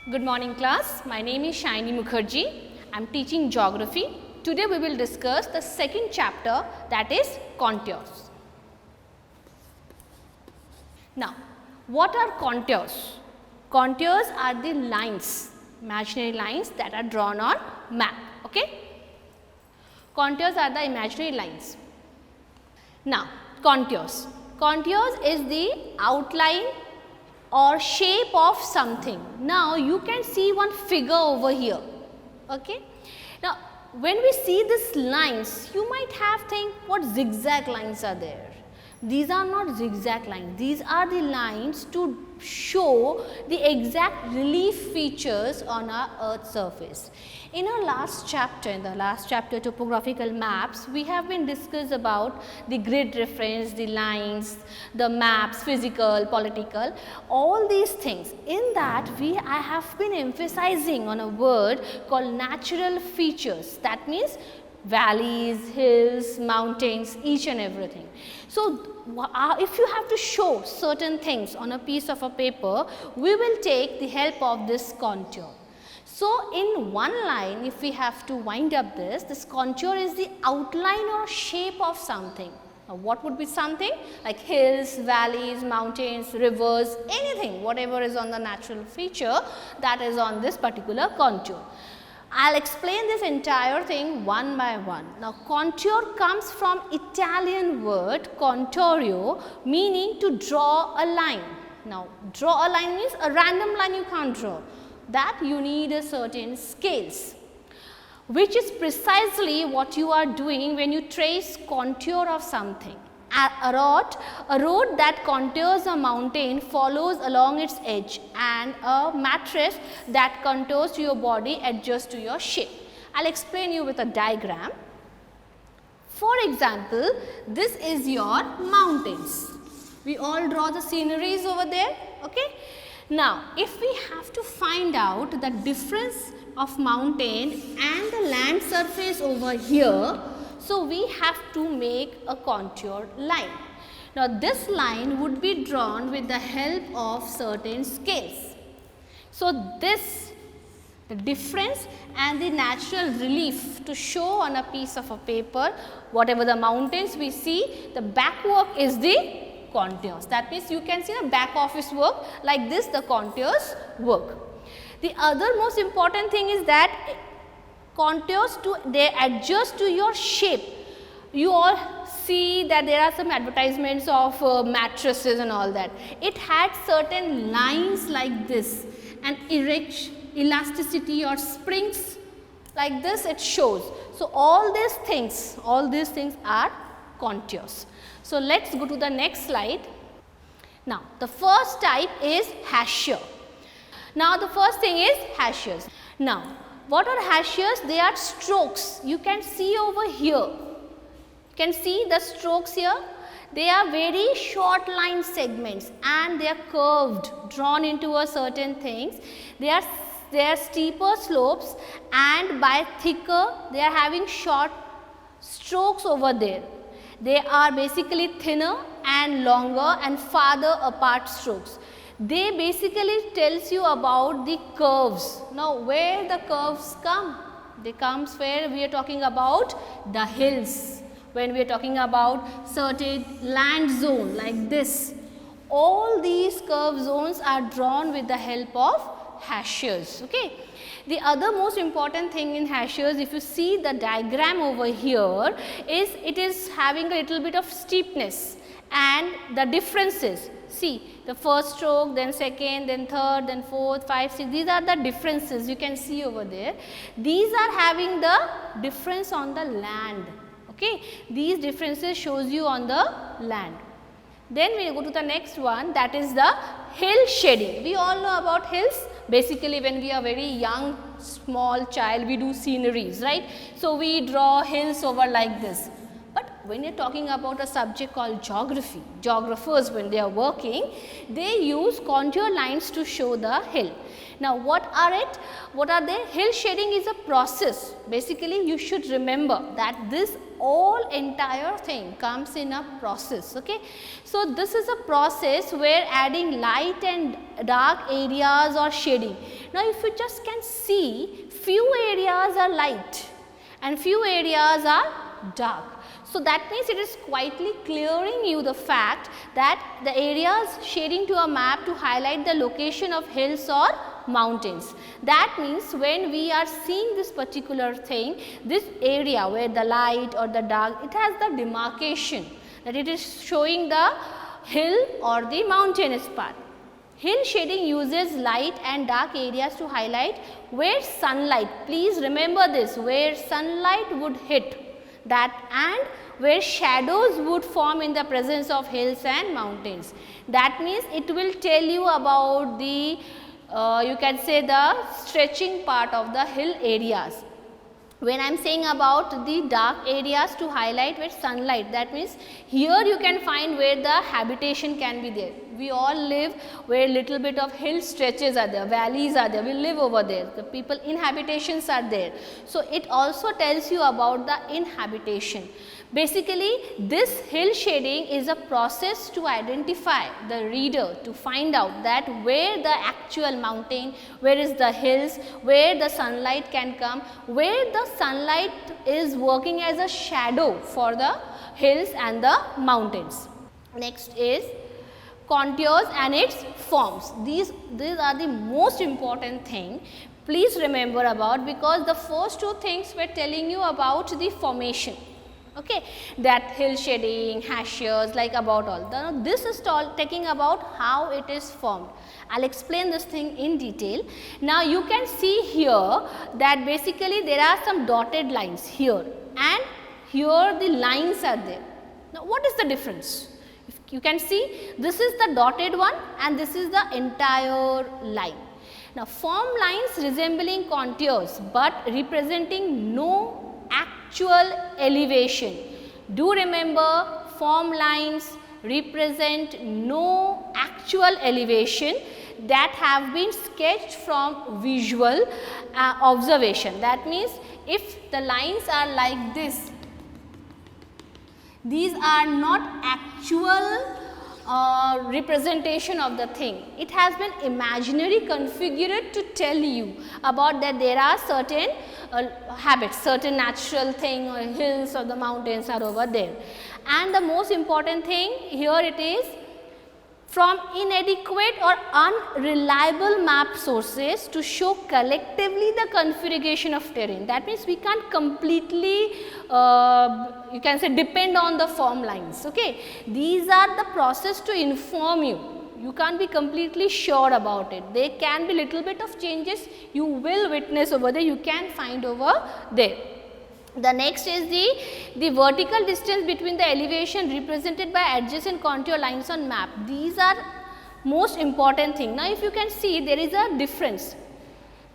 Good morning class, my name is Shaini Mukherjee. I am teaching geography. Today we will discuss the second chapter, that is contours. Now, what are contours? Contours are the lines, imaginary lines that are drawn on map. Okay? Contours are the imaginary lines. Now, contours. Contours is the outline or shape of something. Now, you can see one figure over here. Okay? Now, when we see these lines, you might have think what zigzag lines are there. These are not zigzag lines, these are the lines to show the exact relief features on our earth's surface. In our last chapter, in the last chapter topographical maps, we have been discussed about the grid reference, the lines, the maps, physical, political, all these things. In that I have been emphasizing on a word called natural features. That means valleys, hills, mountains, each and everything. So, if you have to show certain things on a piece of a paper, we will take the help of this contour. So, in one line, if we have to wind up this contour is the outline or shape of something. Now, what would be something? Like hills, valleys, mountains, rivers, anything, whatever is on the natural feature, that is on this particular contour. I will explain this entire thing one by one. Now, contour comes from Italian word contourio, meaning to draw a line. Now, draw a line means a random line you can't draw. That you need a certain scales, which is precisely what you are doing when you trace contour of something. A road that contours a mountain follows along its edge, and a mattress that contours to your body adjusts to your shape. I will explain you with a diagram. For example, this is your mountains. We all draw the sceneries over there. Okay? Now, if we have to find out the difference of mountain and the land surface over here, so we have to make a contour line. Now, this line would be drawn with the help of certain scales. So, the difference and the natural relief to show on a piece of a paper, whatever the mountains we see, the back work is the contours. That means, you can see the back office work, like this the contours work. The other most important thing is that contours they adjust to your shape. You all see that there are some advertisements of mattresses and all that. It had certain lines like this, and elasticity or springs like this it shows. So, all these things are contours. So, let us go to the next slide. Now, the first type is hachure. Now, the first thing is hachures. Now, what are hachures? They are strokes. You can see over here. You can see the strokes here. They are very short line segments and they are curved, drawn into a certain things. They are steeper slopes, and by thicker, they are having short strokes over there. They are basically thinner and longer and farther apart strokes. They basically tells you about the curves. Now, where the curves come? They comes where we are talking about the hills. When we are talking about certain land zone like this. All these curve zones are drawn with the help of hachures. Okay. The other most important thing in hachures, if you see the diagram over here, is it is having a little bit of steepness and the differences. See, the first stroke, then second, then third, then fourth, 5, 6, these are the differences you can see over there. These are having the difference on the land. Okay. These differences shows you on the land. Then we will go to the next one, that is the hill shading. We all know about hills. Basically, when we are very young, small child, we do sceneries, right? So, we draw hills over like this. But when you are talking about a subject called geography, geographers when they are working, they use contour lines to show the hill. Now, what are they? Hill shading is a process. Basically, you should remember that this all entire thing comes in a process. Okay. So, this is a process where adding light and dark areas or shading. Now, if you just can see, few areas are light and few areas are dark. So, that means it is quietly clearing you the fact that the areas shading to a map to highlight the location of hills or mountains. That means when we are seeing this particular thing, this area where the light or the dark, it has the demarcation that it is showing the hill or the mountainous part. Hill shading uses light and dark areas to highlight where sunlight, please remember this, where sunlight would hit that, and where shadows would form in the presence of hills and mountains. That means it will tell you about the you can say the stretching part of the hill areas. When I am saying about the dark areas to highlight where sunlight, that means here you can find where the habitation can be there. We all live where little bit of hill stretches are there, valleys are there, we live over there, the people inhabitations are there. So, it also tells you about the inhabitation. Basically, this hill shading is a process to identify the reader, to find out that where the actual mountain, where is the hills, where the sunlight can come, where the sunlight is working as a shadow for the hills and the mountains. Next is contours and its forms. These are the most important thing. Please remember about, because the first two things were telling you about the formation. Okay, that hill shading, hashes, like about all. Now, this is talking about how it is formed. I will explain this thing in detail. Now, you can see here that basically there are some dotted lines here and here the lines are there. Now, what is the difference? If you can see, this is the dotted one and this is the entire line. Now, form lines resembling contours but representing no actual elevation. Do remember, form lines represent no actual elevation that have been sketched from visual observation. That means, if the lines are like this, these are not actual representation of the thing. It has been imaginary configured to tell you about that there are certain habits, certain natural thing or hills or the mountains are over there. And the most important thing here, it is from inadequate or unreliable map sources to show collectively the configuration of terrain. That means, we can't completely you can say depend on the form lines. Okay. These are the process to inform you. You can't be completely sure about it. There can be little bit of changes you will witness over there, you can find over there. The next is the vertical distance between the elevation represented by adjacent contour lines on map. These are most important thing. Now, if you can see, there is a difference.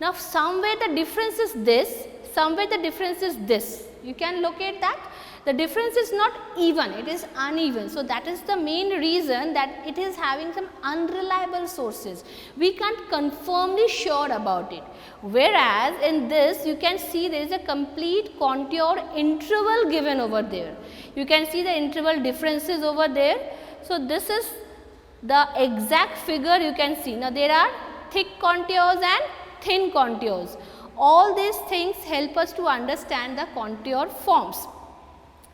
Now, somewhere the difference is this, somewhere the difference is this. You can locate that. The difference is not even, it is uneven. So, that is the main reason that it is having some unreliable sources. We can't confirmly sure about it. Whereas, in this you can see there is a complete contour interval given over there. You can see the interval differences over there. So, this is the exact figure you can see. Now, there are thick contours and thin contours. All these things help us to understand the contour forms.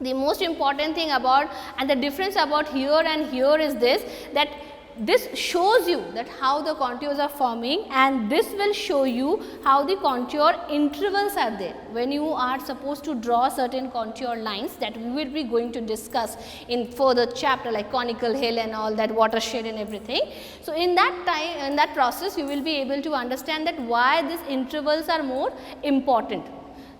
The most important thing about and the difference about here and here is this, that this shows you that how the contours are forming, and this will show you how the contour intervals are there. When you are supposed to draw certain contour lines that we will be going to discuss in further chapter, like conical hill and all that, watershed and everything. So, in that time, in that process, you will be able to understand that why these intervals are more important.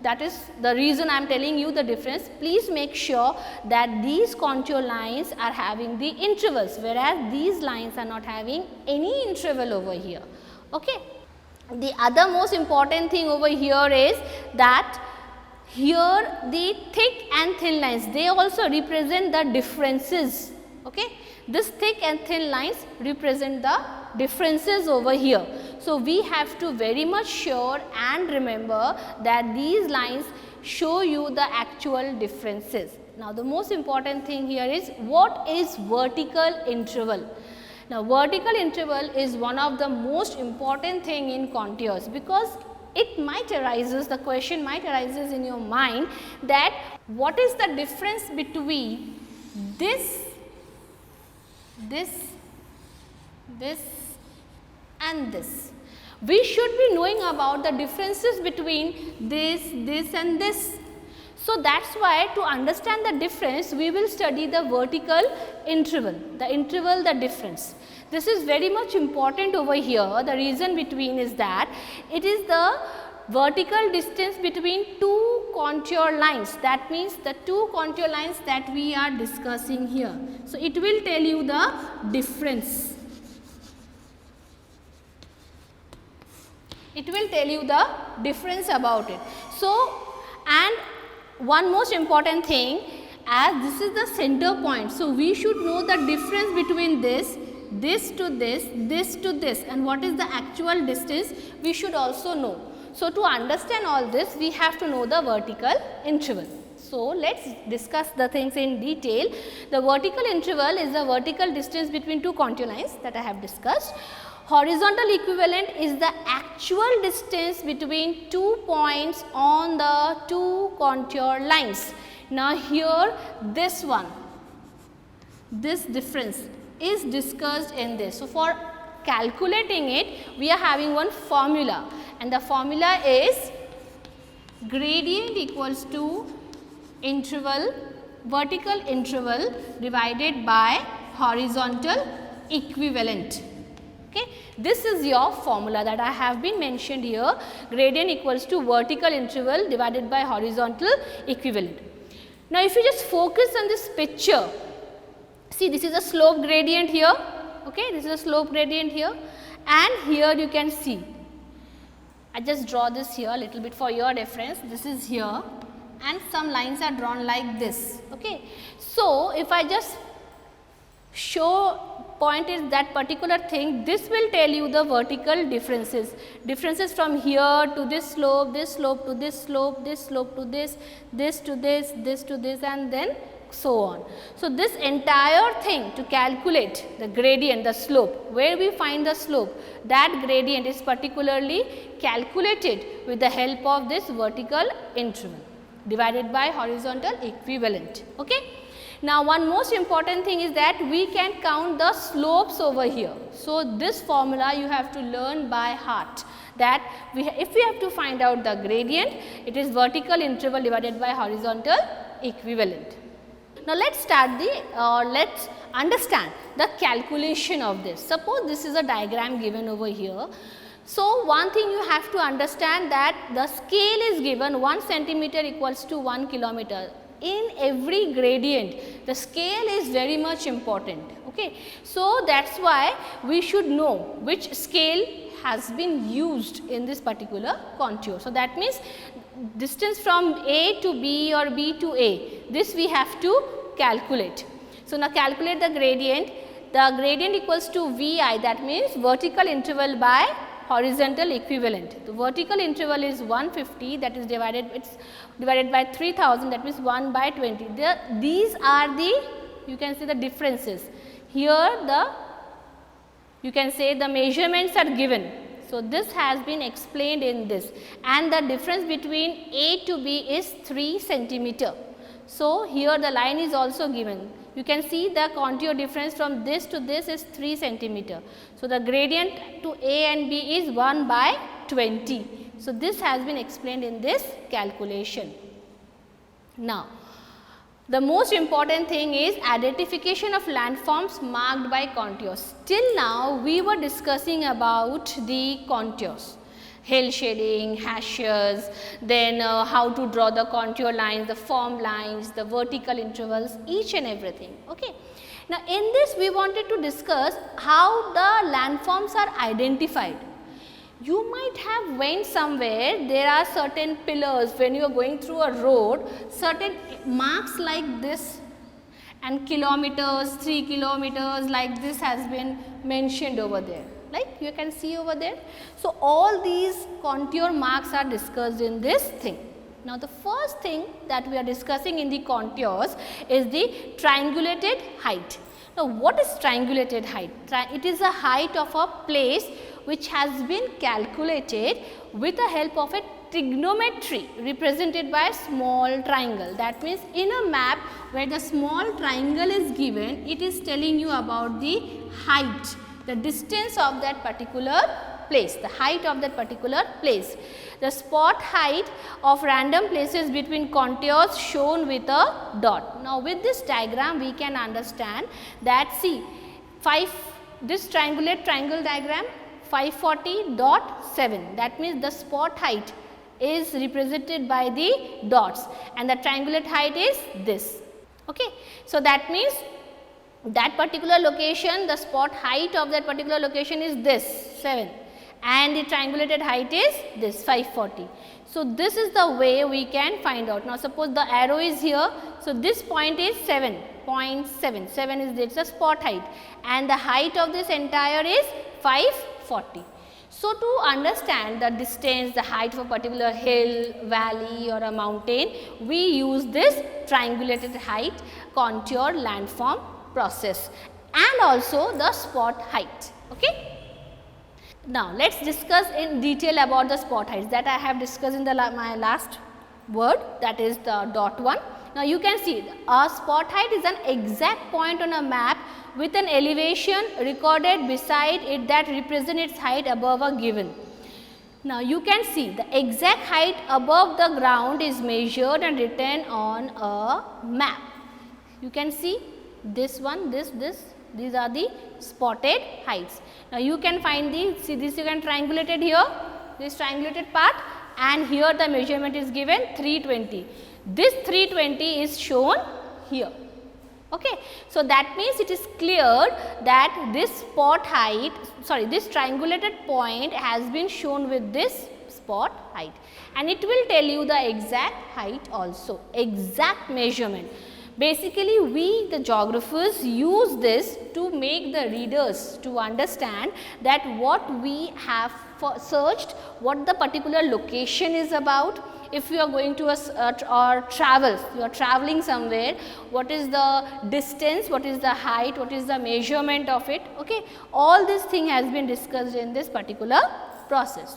That is the reason I am telling you the difference. Please make sure that these contour lines are having the intervals, whereas these lines are not having any interval over here. Okay. The other most important thing over here is that here the thick and thin lines, they also represent the differences. Okay. This thick and thin lines represent the differences over here. So, we have to very much sure and remember that these lines show you the actual differences. Now, the most important thing here is what is vertical interval. Now, vertical interval is one of the most important thing in contours, because it might arises, the question might arises in your mind that what is the difference between this and this. We should be knowing about the differences between this and this. So, that is why to understand the difference we will study the vertical interval, the difference. This is very much important over here. The reason between is that it is the vertical distance between two contour lines, that means the two contour lines that we are discussing here. So, it will tell you the difference. It will tell you the difference about it. So, and one most important thing, as this is the center point. So, we should know the difference between this to this, and what is the actual distance we should also know. So, to understand all this we have to know the vertical interval. So, let us discuss the things in detail. The vertical interval is the vertical distance between two contour lines that I have discussed. Horizontal equivalent is the actual distance between 2 points on the two contour lines. Now, here this one, this difference is discussed in this. So, for calculating it we are having one formula, and the formula is gradient equals to interval, vertical interval divided by horizontal equivalent. Okay. This is your formula that I have been mentioned here, gradient equals to vertical interval divided by horizontal equivalent. Now, if you just focus on this picture, see this is a slope gradient here, okay, this is a slope gradient here, and here you can see, I just draw this here a little bit for your reference, this is here and some lines are drawn like this. Okay. So, if I just show point is that particular thing, this will tell you the vertical differences from here to this slope to this slope, this slope to this to this and then so on. So, this entire thing to calculate the gradient, the slope, where we find the slope, that gradient is particularly calculated with the help of this vertical interval divided by horizontal equivalent. Okay. Now, one most important thing is that we can count the slopes over here. So, this formula you have to learn by heart, that if we have to find out the gradient, it is vertical interval divided by horizontal equivalent. Now, let us start let us understand the calculation of this. Suppose this is a diagram given over here. So, one thing you have to understand that the scale is given 1 centimeter equals to 1 kilometer. In every gradient, the scale is very much important. Okay. So, that is why we should know which scale has been used in this particular contour. So, that means distance from A to B or B to A, this we have to calculate. So, now calculate the gradient equals to VI, that means vertical interval by horizontal equivalent. The vertical interval is 150, that is divided by 3000, that means 1 by 20. These are the, you can see the differences. Here you can say the measurements are given. So, this has been explained in this, and the difference between A to B is 3 centimeter. So, here the line is also given. You can see the contour difference from this to this is 3 centimeter. So, the gradient to A and B is 1 by 20. So, this has been explained in this calculation. Now, the most important thing is identification of landforms marked by contours. Till now, we were discussing about the contours, hill shading, hashes, then how to draw the contour lines, the form lines, the vertical intervals, each and everything. Okay. Now, in this we wanted to discuss how the landforms are identified. You might have went somewhere, there are certain pillars when you are going through a road, certain marks like this and kilometers, 3 kilometers like this has been mentioned over there, like you can see over there. So, all these contour marks are discussed in this thing. Now, the first thing that we are discussing in the contours is the triangulated height. Now, what is triangulated height? It is a height of a place which has been calculated with the help of a trigonometry represented by a small triangle. That means, in a map where the small triangle is given, it is telling you about the height, the distance of that particular place, the height of that particular place. The spot height of random places between contours shown with a dot. Now, with this diagram we can understand that, see, this triangle diagram 540.7, that means the spot height is represented by the dots and the triangulate height is this. Okay. So, that means that particular location, the spot height of that particular location is this 7 and the triangulated height is this 540. So, this is the way we can find out. Now, suppose the arrow is here. So, this point is 7.7, 7 is the spot height and the height of this entire is 540. So, to understand the distance, the height of a particular hill, valley or a mountain, we use this triangulated height contour landform process and also the spot height. Okay. Now, let us discuss in detail about the spot heights that I have discussed in my last word, that is the dot one. Now, you can see a spot height is an exact point on a map with an elevation recorded beside it that represents its height above a given. Now, you can see the exact height above the ground is measured and written on a map. You can see this one, these are the spotted heights. Now, you can find see this, you can triangulate it here, this triangulated part, and here the measurement is given 320. This 320 is shown here. Okay. So, that means it is clear that this spot height, this triangulated point has been shown with this spot height, and it will tell you the exact height also, exact measurement. Basically, we the geographers use this to make the readers to understand that what we have searched, what the particular location is about. If you are going to or travel, you are traveling somewhere, what is the distance, what is the height, what is the measurement of it. Okay. All this thing has been discussed in this particular process.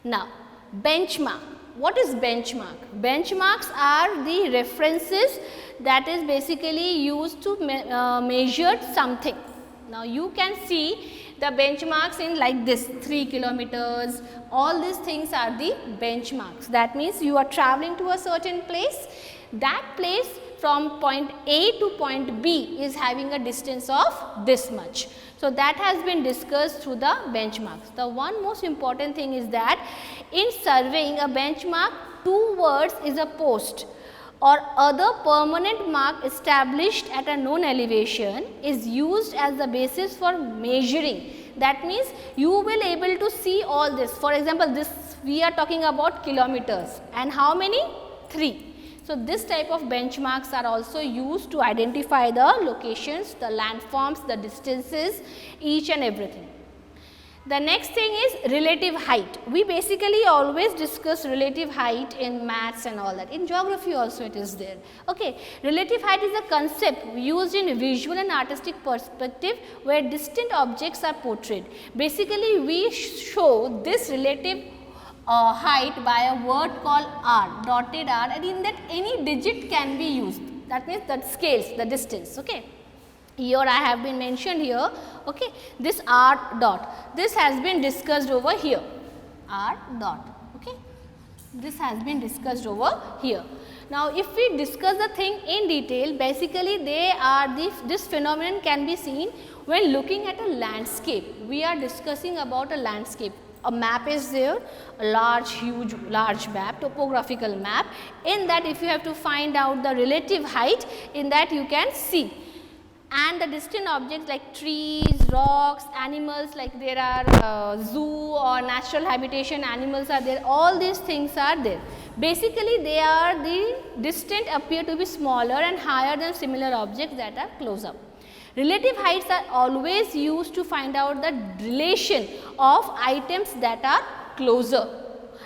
Now, benchmark. What is benchmark? Benchmarks are the references that is basically used to measure something. Now, you can see the benchmarks in like this 3 kilometers, all these things are the benchmarks. That means you are traveling to a certain place, that place from point A to point B is having a distance of this much. So, that has been discussed through the benchmarks. The one most important thing is that in surveying, a benchmark, 2 words is a post or other permanent mark established at a known elevation is used as the basis for measuring. That means you will able to see all this. For example, this we are talking about kilometers and how many? 3. So, this type of benchmarks are also used to identify the locations, the landforms, the distances, each and everything. The next thing is relative height. We basically always discuss relative height in maths and all that. In geography also it is there. Okay. Relative height is a concept used in visual and artistic perspective where distant objects are portrayed. Basically, we show this relative height by a word called R, dotted R, and in that any digit can be used. That means that scales the distance. Okay. Here I have been mentioned here, okay, this R dot, this has been discussed over here, R dot, okay, this has been discussed over here. Now, if we discuss the thing in detail, basically they are this phenomenon can be seen when looking at a landscape. We are discussing about a landscape. A map is there, a large map, topographical map. In that, if you have to find out the relative height, in that you can see. And the distant objects like trees, rocks, animals, like there are zoo or natural habitation animals are there, all these things are there. Basically, they are the distant appear to be smaller and higher than similar objects that are close up. Relative heights are always used to find out the relation of items that are closer,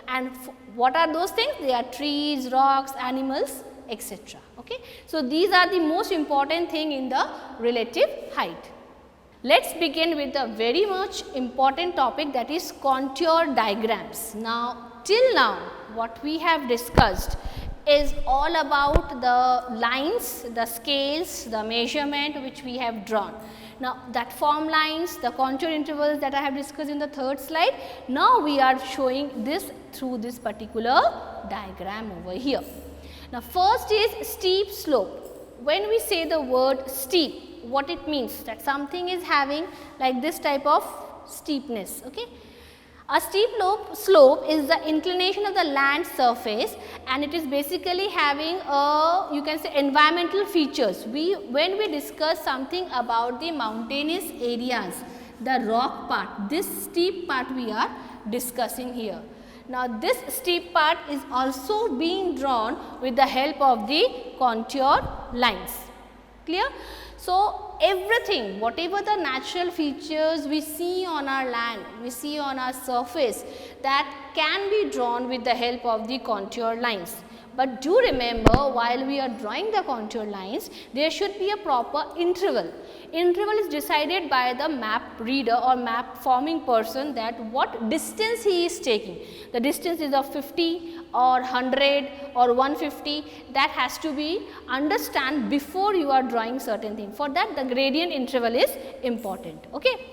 and What are those things? They are trees, rocks, animals, etc. Okay. So, these are the most important thing in the relative height. Let us begin with a very much important topic, that is contour diagrams. Now, till now what we have discussed is all about the lines, the scales, the measurement which we have drawn. Now, that form lines, the contour intervals that I have discussed in the third slide, now we are showing this through this particular diagram over here. Now, first is steep slope. When we say the word steep, what it means? That something is having like this type of steepness. Okay. A steep slope is the inclination of the land surface, and it is basically having a, you can say, environmental features. When we discuss something about the mountainous areas, the rock part, this steep part we are discussing here. Now, this steep part is also being drawn with the help of the contour lines. Clear? So, everything, whatever the natural features we see on our land, we see on our surface, that can be drawn with the help of the contour lines. But do remember, while we are drawing the contour lines, there should be a proper interval. Interval is decided by the map reader or map forming person, that what distance he is taking. The distance is of 50 or 100 or 150, that has to be understand before you are drawing certain thing. For that, the gradient interval is important. Okay.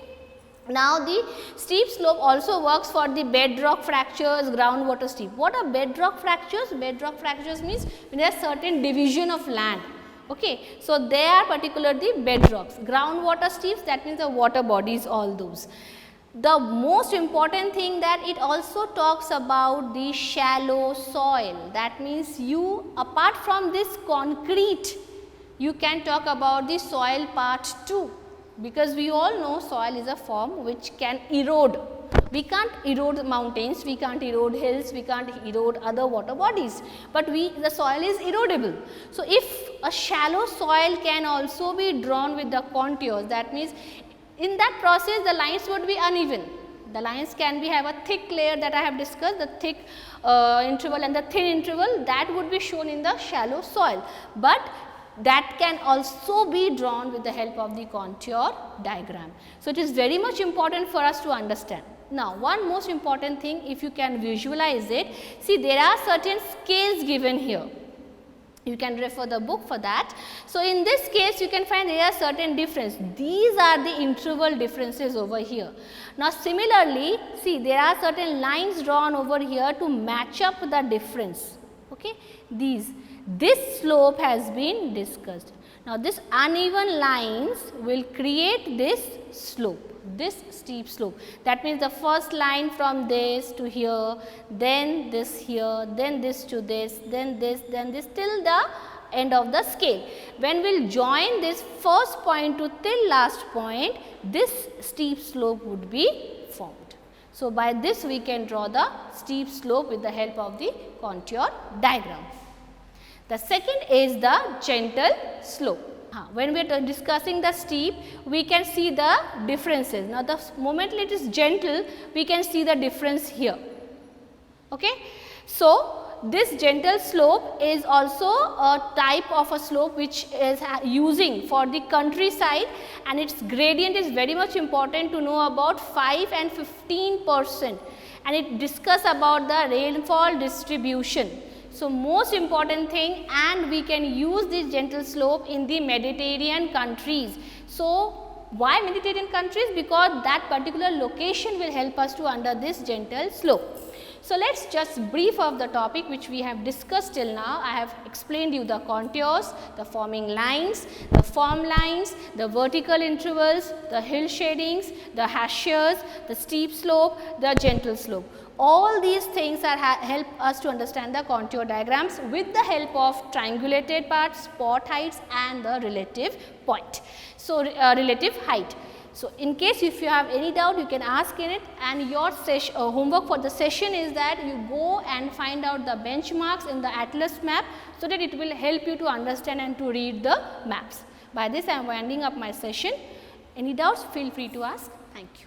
Now, the steep slope also works for the bedrock fractures, groundwater steep. What are bedrock fractures? Bedrock fractures means when there is certain division of land. Okay. So, they are particularly bedrocks. Groundwater steeps, that means the water bodies, all those. The most important thing, that it also talks about the shallow soil. That means you, apart from this concrete, you can talk about the soil part too. Because we all know soil is a form which can erode. We can't erode mountains, we can't erode hills, we can't erode other water bodies, but the soil is erodible. So, if a shallow soil can also be drawn with the contours, that means in that process the lines would be uneven. The lines can have a thick layer that I have discussed, the thick interval and the thin interval, that would be shown in the shallow soil, but that can also be drawn with the help of the contour diagram. So, it is very much important for us to understand. Now, one most important thing, if you can visualize it, see, there are certain scales given here. You can refer the book for that. So, in this case you can find there are certain difference. These are the interval differences over here. Now, similarly, see, there are certain lines drawn over here to match up the difference. Okay? This slope has been discussed. Now, this uneven lines will create this slope, this steep slope. That means, the first line from this to here, then this here, then this to this, then this till the end of the scale. When we will join this first point to till last point, this steep slope would be formed. So, by this we can draw the steep slope with the help of the contour diagram. The second is the gentle slope. When we are discussing the steep, we can see the differences. Now, the moment it is gentle, we can see the difference here. Okay? So, this gentle slope is also a type of a slope which is using for the countryside, and its gradient is very much important to know about 5 and 15%, and it discuss about the rainfall distribution. So, most important thing, and we can use this gentle slope in the Mediterranean countries. So, why Mediterranean countries? Because that particular location will help us to under this gentle slope. So, let us just brief of the topic which we have discussed till now. I have explained you the contours, the forming lines, the form lines, the vertical intervals, the hill shadings, the hachures, the steep slope, the gentle slope. All these things are help us to understand the contour diagrams with the help of triangulated parts, spot heights and the relative point. So, relative height. So, in case if you have any doubt, you can ask in it, and your homework for the session is that you go and find out the benchmarks in the atlas map, so that it will help you to understand and to read the maps. By this I am winding up my session. Any doubts, feel free to ask. Thank you.